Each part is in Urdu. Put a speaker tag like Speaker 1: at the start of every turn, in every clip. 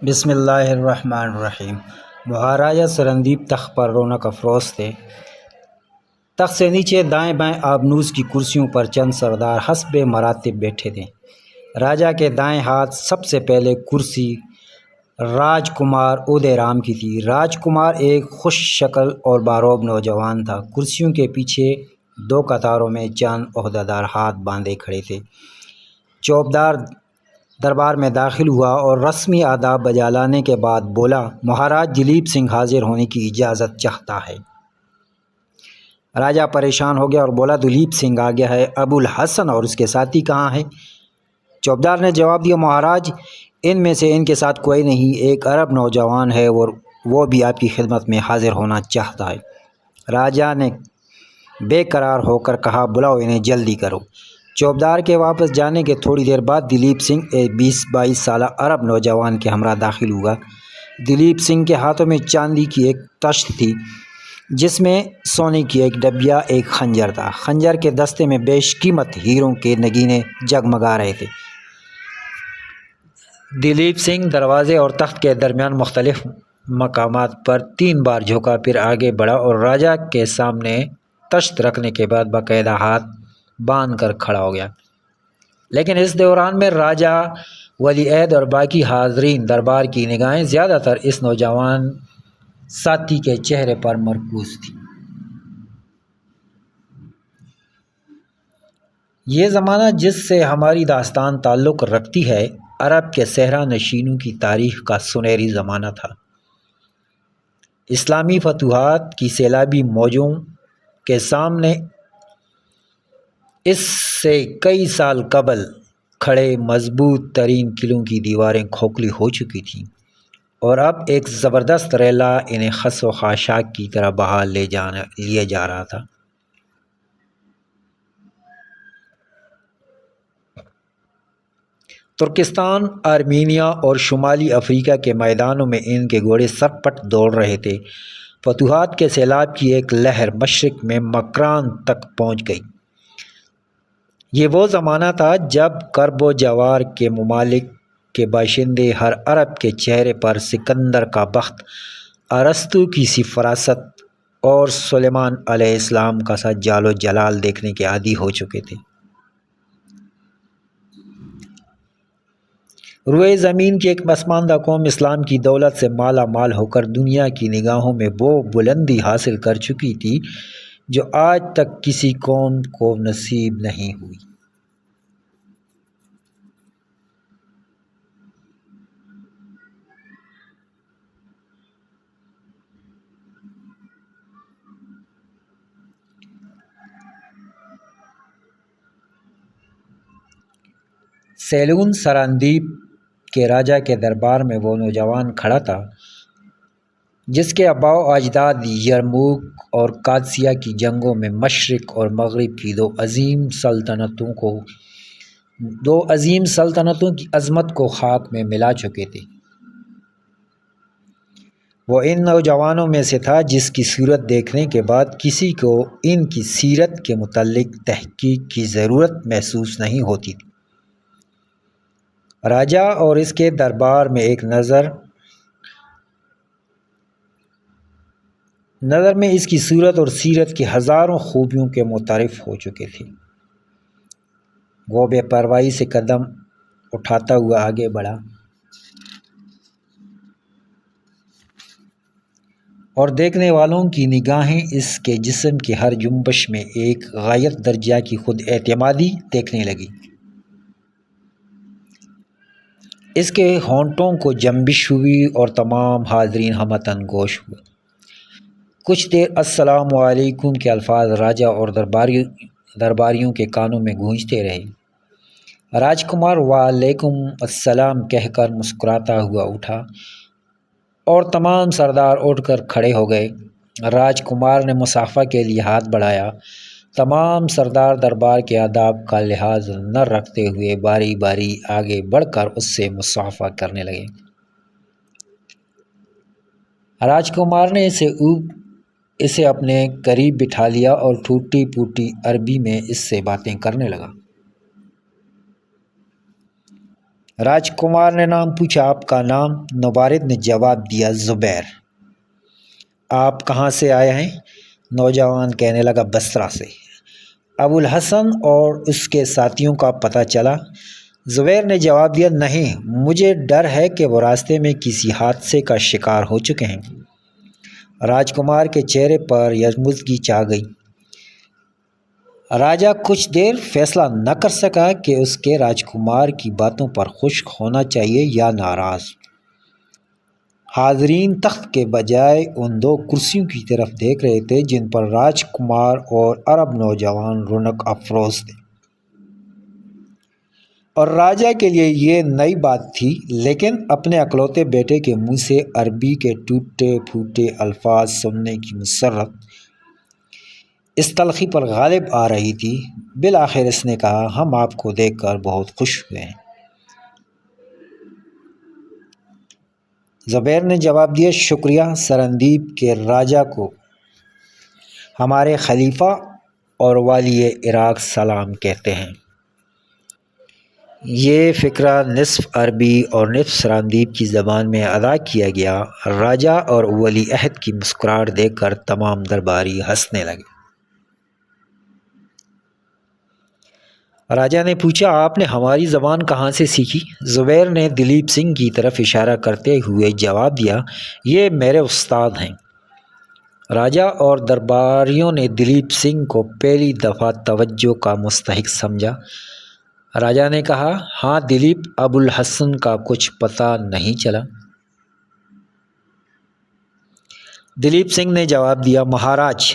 Speaker 1: بسم اللہ الرحمن الرحیم۔ مہاراجا سرندیپ تخت پر رونق افروز تھے۔ تخت سے نیچے دائیں بائیں آبنوس کی کرسیوں پر چند سردار حسب مراتب بیٹھے تھے۔ راجا کے دائیں ہاتھ سب سے پہلے کرسی راج کمار ادے رام کی تھی۔ راج کمار ایک خوش شکل اور باروب نوجوان تھا۔ کرسیوں کے پیچھے دو قطاروں میں چند عہدیدار ہاتھ باندھے کھڑے تھے۔ چوبدار دربار میں داخل ہوا اور رسمی آداب بجا لانے کے بعد بولا، مہاراج دلیپ سنگھ حاضر ہونے کی اجازت چاہتا ہے۔ راجا پریشان ہو گیا اور بولا، دلیپ سنگھ آ گیا ہے، ابو الحسن اور اس کے ساتھی کہاں ہیں؟ چوبدار نے جواب دیا، مہاراج ان میں سے ان کے ساتھ کوئی نہیں، ایک عرب نوجوان ہے اور وہ بھی آپ کی خدمت میں حاضر ہونا چاہتا ہے۔ راجا نے بے قرار ہو کر کہا، بلاؤ انہیں جلدی کرو۔ چوبدار کے واپس جانے کے تھوڑی دیر بعد دلیپ سنگھ ایک 20-22 سالہ عرب نوجوان کے ہمراہ داخل ہوا۔ دلیپ سنگھ کے ہاتھوں میں چاندی کی ایک تشت تھی جس میں سونے کی ایک ڈبیا ایک خنجر تھا۔ خنجر کے دستے میں بیش قیمت ہیروں کے نگینے جگمگا رہے تھے۔ دلیپ سنگھ دروازے اور تخت کے درمیان مختلف مقامات پر 3 بار جھکا، پھر آگے بڑھا اور راجا کے سامنے تشت رکھنے کے بعد باقاعدہ ہاتھ باندھ کر کھڑا ہو گیا۔ لیکن اس دوران میں راجا، ولی عہد اور باقی حاضرین دربار کی نگاہیں زیادہ تر اس نوجوان ساتھی کے چہرے پر مرکوز تھی۔ یہ زمانہ جس سے ہماری داستان تعلق رکھتی ہے، عرب کے صحرا نشینوں کی تاریخ کا سنہری زمانہ تھا۔ اسلامی فتوحات کی سیلابی موجوں کے سامنے اس سے کئی سال قبل کھڑے مضبوط ترین قلعوں کی دیواریں کھوکھلی ہو چکی تھیں اور اب ایک زبردست ریلا انہیں خس و خاشاک کی طرح بہا لیے جا رہا تھا۔ ترکستان، آرمینیا اور شمالی افریقہ کے میدانوں میں ان کے گھوڑے سرپٹ دوڑ رہے تھے۔ فتوحات کے سیلاب کی ایک لہر مشرق میں مکران تک پہنچ گئی۔ یہ وہ زمانہ تھا جب کرب و جوار کے ممالک کے باشندے ہر عرب کے چہرے پر سکندر کا بخت، ارسطو کی سی فراست اور سلیمان علیہ السلام کا سا جال و جلال دیکھنے کے عادی ہو چکے تھے۔ روئے زمین کی ایک پسماندہ قوم اسلام کی دولت سے مالا مال ہو کر دنیا کی نگاہوں میں وہ بلندی حاصل کر چکی تھی جو آج تک کسی قوم کو نصیب نہیں ہوئی۔ سیلون سرندیپ کے راجا کے دربار میں وہ نوجوان کھڑا تھا جس کے آباء و اجداد یرموک اور قادسیہ کی جنگوں میں مشرق اور مغرب کی دو عظیم سلطنتوں کی عظمت کو خاک میں ملا چکے تھے۔ وہ ان نوجوانوں میں سے تھا جس کی صورت دیکھنے کے بعد کسی کو ان کی سیرت کے متعلق تحقیق کی ضرورت محسوس نہیں ہوتی تھی۔ راجا اور اس کے دربار میں ایک نظر میں اس کی صورت اور سیرت کی ہزاروں خوبیوں کے متعارف ہو چکے تھے۔ وہ بے پرواہی سے قدم اٹھاتا ہوا آگے بڑھا اور دیکھنے والوں کی نگاہیں اس کے جسم کی ہر جنبش میں ایک غایت درجہ کی خود اعتمادی دیکھنے لگی۔ اس کے ہونٹوں کو جنبش ہوئی اور تمام حاضرین ہمہ تن گوش ہوئے۔ کچھ دیر السلام علیکم کے الفاظ راجا اور درباریوں کے کانوں میں گونجتے رہے۔ راج کمار وعلیکم السلام کہہ کر مسکراتا ہوا اٹھا اور تمام سردار اٹھ کر کھڑے ہو گئے۔ راج کمار نے مصافحہ کے لیے ہاتھ بڑھایا۔ تمام سردار دربار کے آداب کا لحاظ نہ رکھتے ہوئے باری باری آگے بڑھ کر اس سے مصافحہ کرنے لگے۔ راج کمار نے اسے اپنے قریب بٹھا لیا اور ٹوٹی پھوٹی عربی میں اس سے باتیں کرنے لگا۔ راجکمار نے نام پوچھا، آپ کا نام؟ نوبارد نے جواب دیا، زبیر۔ آپ کہاں سے آئے ہیں؟ نوجوان کہنے لگا، بصرہ سے۔ ابوالحسن اور اس کے ساتھیوں کا پتہ چلا؟ زبیر نے جواب دیا، نہیں، مجھے ڈر ہے کہ وہ راستے میں کسی حادثے کا شکار ہو چکے ہیں۔ راجکمار کے چہرے پر یزمزگی چھا گئی۔ راجہ کچھ دیر فیصلہ نہ کر سکا کہ اس کے راجکمار کی باتوں پر خوش ہونا چاہیے یا ناراض۔ حاضرین تخت کے بجائے ان دو کرسیوں کی طرف دیکھ رہے تھے جن پر راجکمار اور عرب نوجوان رونق افروز تھے، اور راجہ کے لیے یہ نئی بات تھی، لیکن اپنے اکلوتے بیٹے کے منہ سے عربی کے ٹوٹے پھوٹے الفاظ سننے کی مسرت اس تلخی پر غالب آ رہی تھی۔ بالآخر اس نے کہا، ہم آپ کو دیکھ کر بہت خوش ہوئے ہیں۔ زبیر نے جواب دیا، شکریہ۔ سرندیپ کے راجہ کو ہمارے خلیفہ اور والی عراق سلام کہتے ہیں۔ یہ فقرہ نصف عربی اور نصف سرندیپ کی زبان میں ادا کیا گیا۔ راجہ اور ولی عہد کی مسکراہٹ دیکھ کر تمام درباری ہنسنے لگے۔ راجہ نے پوچھا، آپ نے ہماری زبان کہاں سے سیکھی؟ زبیر نے دلیپ سنگھ کی طرف اشارہ کرتے ہوئے جواب دیا، یہ میرے استاد ہیں۔ راجہ اور درباریوں نے دلیپ سنگھ کو پہلی دفعہ توجہ کا مستحق سمجھا۔ راجہ نے کہا، ہاں دلیپ، ابوالحسن کا کچھ پتہ نہیں چلا؟ دلیپ سنگھ نے جواب دیا، مہاراج،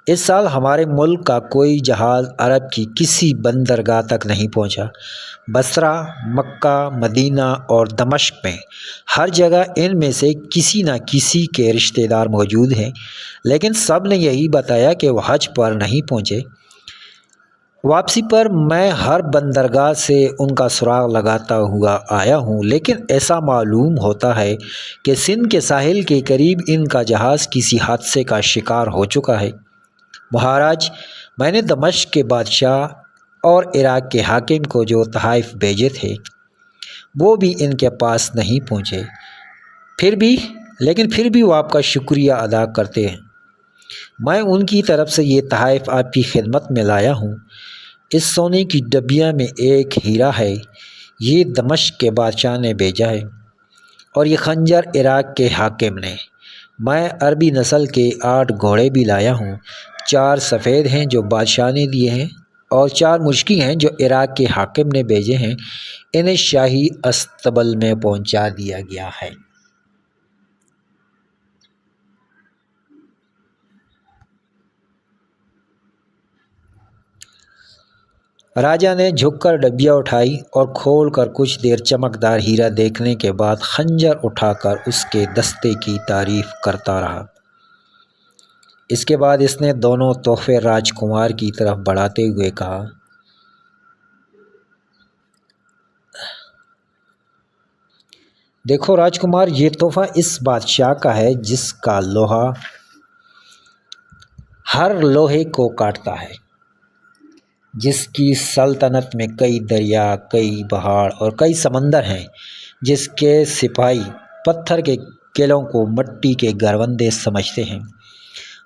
Speaker 1: اس سال ہمارے ملک کا کوئی جہاز عرب کی کسی بندرگاہ تک نہیں پہنچا۔ بصرہ، مکہ، مدینہ اور دمشق میں ہر جگہ ان میں سے کسی نہ کسی کے رشتہ دار موجود ہیں، لیکن سب نے یہی بتایا کہ وہ حج پر نہیں پہنچے۔ واپسی پر میں ہر بندرگاہ سے ان کا سراغ لگاتا ہوا آیا ہوں، لیکن ایسا معلوم ہوتا ہے کہ سندھ کے ساحل کے قریب ان کا جہاز کسی حادثے کا شکار ہو چکا ہے۔ مہاراج، میں نے دمشق کے بادشاہ اور عراق کے حاکم کو جو تحائف بھیجے تھے وہ بھی ان کے پاس نہیں پہنچے، لیکن پھر بھی وہ آپ کا شکریہ ادا کرتے ہیں۔ میں ان کی طرف سے یہ تحائف آپ کی خدمت میں لایا ہوں۔ اس سونے کی ڈبیا میں ایک ہیرا ہے، یہ دمشق کے بادشاہ نے بھیجا ہے، اور یہ خنجر عراق کے حاکم نے۔ میں عربی نسل کے 8 گھوڑے بھی لایا ہوں، 4 سفید ہیں جو بادشاہ نے دیے ہیں، اور 4 مشکی ہیں جو عراق کے حاکم نے بھیجے ہیں۔ انہیں شاہی استبل میں پہنچا دیا گیا ہے۔ راجہ نے جھک کر ڈبیا اٹھائی اور کھول کر کچھ دیر چمکدار ہیرا دیکھنے کے بعد خنجر اٹھا کر اس کے دستے کی تعریف کرتا رہا۔ اس کے بعد اس نے دونوں تحفے راجکمار کی طرف بڑھاتے ہوئے کہا، دیکھو راجکمار، یہ تحفہ اس بادشاہ کا ہے جس کا لوہا ہر لوہے کو کاٹتا ہے، جس کی سلطنت میں کئی دریا، کئی پہاڑ اور کئی سمندر ہیں، جس کے سپاہی پتھر کے قلعوں کو مٹی کے گھروندے سمجھتے ہیں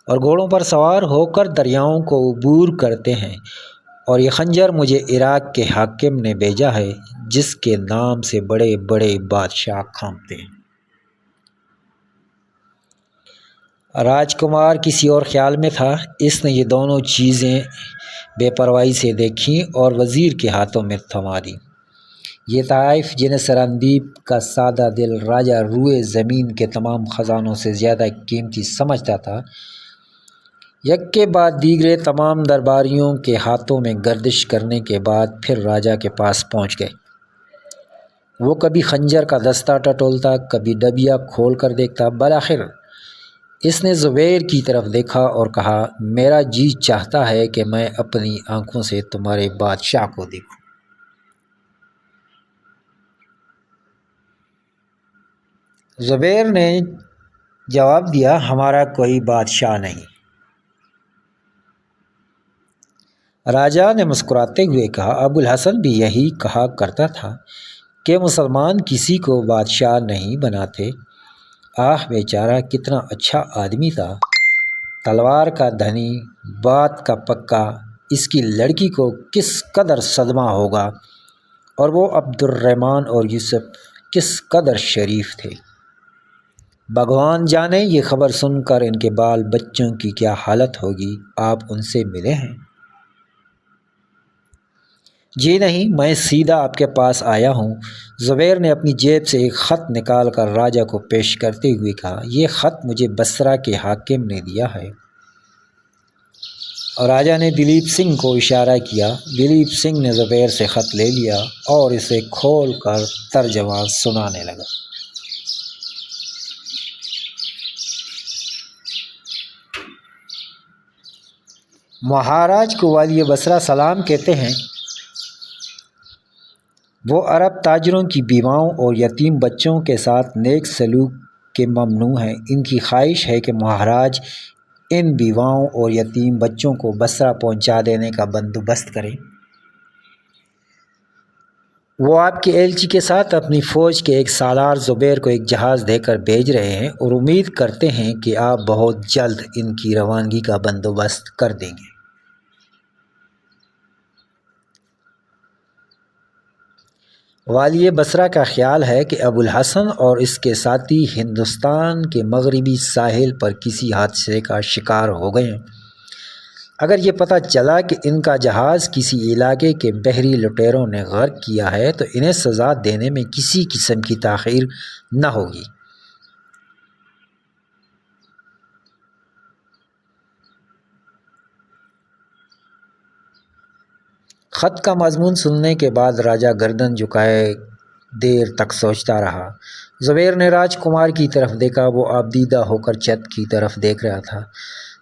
Speaker 1: اور گھوڑوں پر سوار ہو کر دریاؤں کو عبور کرتے ہیں۔ اور یہ خنجر مجھے عراق کے حاکم نے بھیجا ہے، جس کے نام سے بڑے بڑے بادشاہ کانپتے ہیں۔ راجکمار کسی اور خیال میں تھا۔ اس نے یہ دونوں چیزیں بے پرواہی سے دیکھیں اور وزیر کے ہاتھوں میں تھما دی۔ یہ تحائف جنہیں سرندیپ کا سادہ دل راجہ روئے زمین کے تمام خزانوں سے زیادہ قیمتی سمجھتا تھا، یک کے بعد دیگرے تمام درباریوں کے ہاتھوں میں گردش کرنے کے بعد پھر راجہ کے پاس پہنچ گئے۔ وہ کبھی خنجر کا دستہ ٹٹولتا، کبھی ڈبیا کھول کر دیکھتا۔ بالآخر اس نے زبیر کی طرف دیکھا اور کہا، میرا جی چاہتا ہے کہ میں اپنی آنکھوں سے تمہارے بادشاہ کو دیکھوں۔ زبیر نے جواب دیا، ہمارا کوئی بادشاہ نہیں۔ راجہ نے مسکراتے ہوئے کہا، ابوالحسن بھی یہی کہا کرتا تھا کہ مسلمان کسی کو بادشاہ نہیں بناتے۔ آہ بیچارہ کتنا اچھا آدمی تھا، تلوار کا دھنی، بات کا پکا، اس کی لڑکی کو کس قدر صدمہ ہوگا، اور وہ عبد الرحمن اور یوسف کس قدر شریف تھے۔ بھگوان جانے یہ خبر سن کر ان کے بال بچوں کی کیا حالت ہوگی۔ آپ ان سے ملے ہیں؟ جی نہیں، میں سیدھا آپ کے پاس آیا ہوں۔ زبیر نے اپنی جیب سے ایک خط نکال کر راجہ کو پیش کرتے ہوئے کہا، یہ خط مجھے بصرہ کے حاکم نے دیا ہے۔ اور راجہ نے دلیپ سنگھ کو اشارہ کیا۔ دلیپ سنگھ نے زبیر سے خط لے لیا اور اسے کھول کر ترجمہ سنانے لگا۔ مہاراج کو والی بصرہ سلام کہتے ہیں۔ وہ عرب تاجروں کی بیواؤں اور یتیم بچوں کے ساتھ نیک سلوک کے ممنوع ہیں۔ ان کی خواہش ہے کہ مہاراج ان بیواؤں اور یتیم بچوں کو بصرہ پہنچا دینے کا بندوبست کریں۔ وہ آپ کے ایلچی کے ساتھ اپنی فوج کے ایک سالار زبیر کو ایک جہاز دے کر بھیج رہے ہیں اور امید کرتے ہیں کہ آپ بہت جلد ان کی روانگی کا بندوبست کر دیں گے۔ والی بصرہ کا خیال ہے کہ ابوالحسن اور اس کے ساتھی ہندوستان کے مغربی ساحل پر کسی حادثے کا شکار ہو گئے ہیں۔ اگر یہ پتہ چلا کہ ان کا جہاز کسی علاقے کے بحری لٹیروں نے غرق کیا ہے تو انہیں سزا دینے میں کسی قسم کی تاخیر نہ ہوگی۔ خط کا مضمون سننے کے بعد راجہ گردن جھکائے دیر تک سوچتا رہا۔ زبیر نے راج کمار کی طرف دیکھا، وہ آبدیدہ ہو کر چھت کی طرف دیکھ رہا تھا۔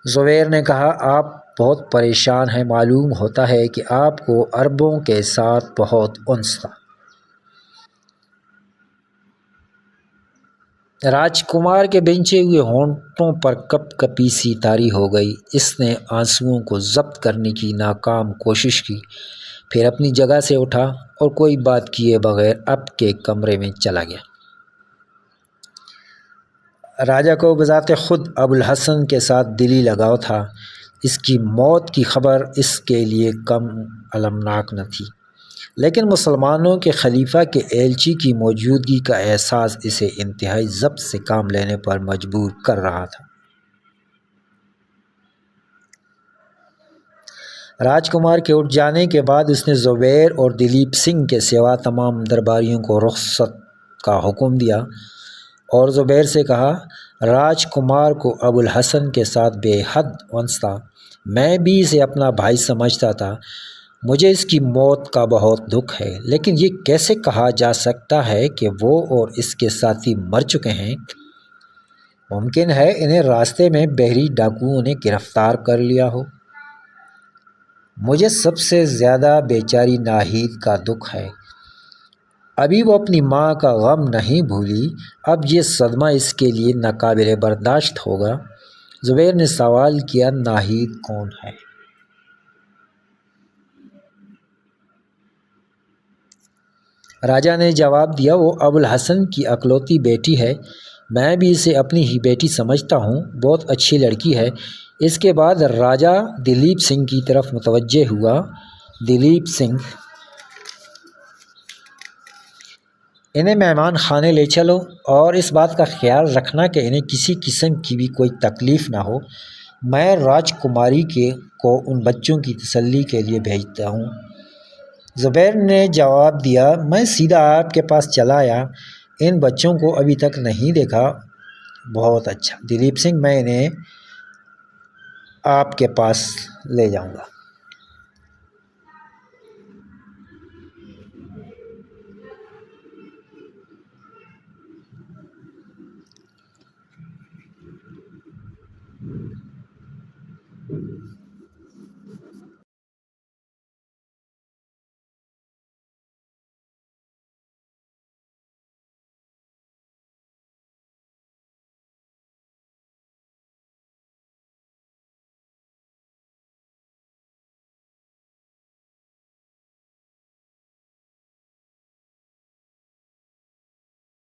Speaker 1: زبیر نے کہا، آپ بہت پریشان ہیں، معلوم ہوتا ہے کہ آپ کو عربوں کے ساتھ بہت انس تھا۔ راج کمار کے بھینچے ہوئے ہونٹوں پر کپ کپی سی طاری ہو گئی۔ اس نے آنسوؤں کو ضبط کرنے کی ناکام کوشش کی، پھر اپنی جگہ سے اٹھا اور کوئی بات کیے بغیر اب کے کمرے میں چلا گیا۔ راجہ کو بذات خود ابوالحسن کے ساتھ دلی لگاؤ تھا۔ اس کی موت کی خبر اس کے لیے کم المناک نہ تھی، لیکن مسلمانوں کے خلیفہ کے ایلچی کی موجودگی کا احساس اسے انتہائی ضبط سے کام لینے پر مجبور کر رہا تھا۔ راج کمار کے اٹھ جانے کے بعد اس نے زبیر اور دلیپ سنگھ کے سوا تمام درباریوں کو رخصت کا حکم دیا اور زبیر سے کہا، راج کمار کو ابوالحسن کے ساتھ بے حد انس تھا، میں بھی اسے اپنا بھائی سمجھتا تھا، مجھے اس کی موت کا بہت دکھ ہے، لیکن یہ کیسے کہا جا سکتا ہے کہ وہ اور اس کے ساتھی مر چکے ہیں؟ ممکن ہے انہیں راستے میں بحری ڈاکوؤں نے گرفتار کر لیا ہو۔ مجھے سب سے زیادہ بیچاری ناہید کا دکھ ہے، ابھی وہ اپنی ماں کا غم نہیں بھولی، اب یہ صدمہ اس کے لیے ناقابل برداشت ہوگا۔ زبیر نے سوال کیا، ناہید کون ہے؟ راجہ نے جواب دیا، وہ ابوالحسن کی اکلوتی بیٹی ہے، میں بھی اسے اپنی ہی بیٹی سمجھتا ہوں، بہت اچھی لڑکی ہے۔ اس کے بعد راجہ دلیپ سنگھ کی طرف متوجہ ہوا۔ دلیپ سنگھ، انہیں مہمان خانے لے چلو اور اس بات کا خیال رکھنا کہ انہیں کسی قسم کی بھی کوئی تکلیف نہ ہو، میں راج کماری کو ان بچوں کی تسلی کے لیے بھیجتا ہوں۔ زبیر نے جواب دیا، میں سیدھا آپ کے پاس چلا آیا، ان بچوں کو ابھی تک نہیں دیکھا۔ بہت اچھا دلیپ سنگھ، میں انہیں آپ کے پاس لے جاؤں گا۔